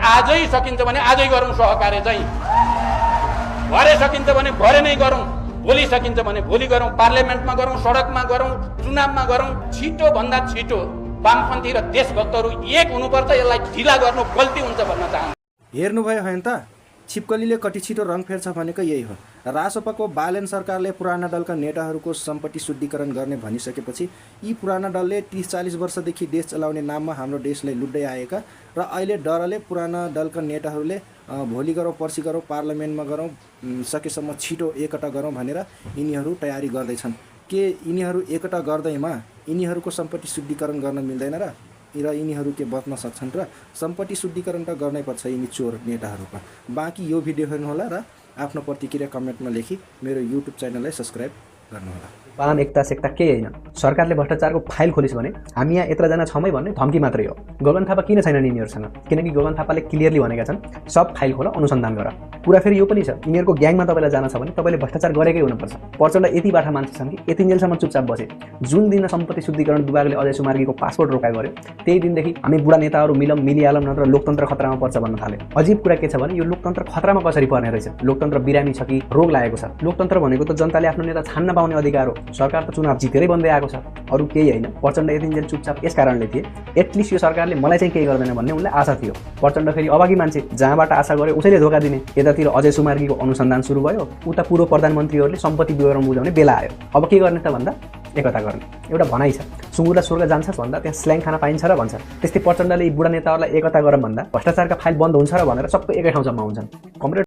आजै सकिन्छ भने आजै गरौँ सहकार्य चाहिँ, भरे सकिन्छ भने भरे नै गरौँ, भोलि सकिन्छ भने भोलि गरौँ, पार्लियामेन्टमा गरौँ, सडकमा गरौँ, चुनावमा गरौँ। छिटो भन्दा छिटो वामपन्थी र देशभक्तहरू एक हुनुपर्छ, यसलाई ढिला गर्नु गल्ती हुन्छ भन्न चाहन्छु। हेर्नुभयो होइन त, छिपकलीले कति छिटो रङ फेर्छ भनेको यही हो। रासोपाको बालेन सरकारले पुराना दलका नेताहरूको सम्पत्ति शुद्धिकरण गर्ने भनिसकेपछि यी पुराना दलले 30-40 वर्षदेखि देश चलाउने नाममा हाम्रो देशलाई लुट्दै आएका र अहिले डरले पुराना दलका नेताहरूले भोलि गरौँ, पर्सि गरौँ, पार्लियामेन्टमा गरौँ, सकेसम्म छिटो एकटा गरौँ भनेर यिनीहरू तयारी गर्दैछन्। के यिनीहरू एकटा गर्दैमा यिनीहरूको सम्पत्ति शुद्धिकरण गर्न मिल्दैन र यिनीहरू के बच्न सक्छन् र? सम्पत्ति शुद्धिकरण त गर्नै पर्छ यिनी चोर नेताहरूमा। बाँकी यो भिडियो हेर्नुहोला र आफ्नो प्रतिक्रिया कमेन्टमा लेखी मेरो युट्युब च्यानललाई सब्सक्राइब गर्नुहोला। वाम एकता सेक्ता केही होइन। सरकारले भ्रष्टाचारको फाइल खोलिस भने हामी यहाँ यत्रजना छौँ भन्ने धम्की मात्रै हो। गगन थापा किन छैनन् यिनीहरूसँग? किनकि गगन थापाले क्लियरली भनेका छन् सब फाइल खोला, अनुसन्धान गर। कुरा फेरि यो पनि छ, यिनीहरूको ग्याङमा तपाईँलाई जान छ भने तपाईँले भ्रष्टाचार गरेकै हुनुपर्छ। प्रचण्ड यति बाठा मान्छे छन् कि यतिन्जेलसम्म चुपचाप बसे। जुन दिन सम्पत्ति शुद्धिकरण विभागले अजय सुमार्गीको पासपोर्ट रोका गर्यो त्यही दिनदेखि हामी बुढा नेताहरू मिलिहालौँ नत्र लोकतन्त्र खतरामा पर्छ भन्न थाले। अजीब कुरा के छ भने यो लोकतन्त्र खतरामा कसरी पर्ने रहेछ? लोकतन्त्र बिरामी छ कि रोग लागेको छ? लोकतन्त्र भनेको त जनताले आफ्नो नेता छान्न पाउने अधिकार हो। सरकार त चुनाव जितेरै बन्दै आएको छ, अरू केही होइन। प्रचण्ड यतिन्जेल चुपचाप यस कारणले थिए एटलिस्ट यो सरकारले मलाई चाहिँ केही गर्दैन भन्ने उनलाई आशा थियो। प्रचण्ड फेरि अभागी मान्छे, जहाँबाट आशा गर्यो उसैले धोका दिने। यतातिर अजय सुमार्गीको अनुसन्धान सुरु भयो, उता पूर्व प्रधानमन्त्रीहरूले सम्पत्ति विवरण बुझाउने बेला आयो। अब के गर्ने त भन्दा एकता गर्ने। एउटा भनाइ छ, सुँगुरलाई स्वर्ग जान्छस् भन्दा त्यहाँ स्ल्याङ खाना पाइन्छ र भन्छ। त्यस्तै प्रचण्डले यी बुढा नेताहरूलाई एकता गरौँ भन्दा भ्रष्टाचारका फाइल बन्द हुन्छ र भनेर सबै एकै ठाउँ जम्मा हुन्छन्। कमरेड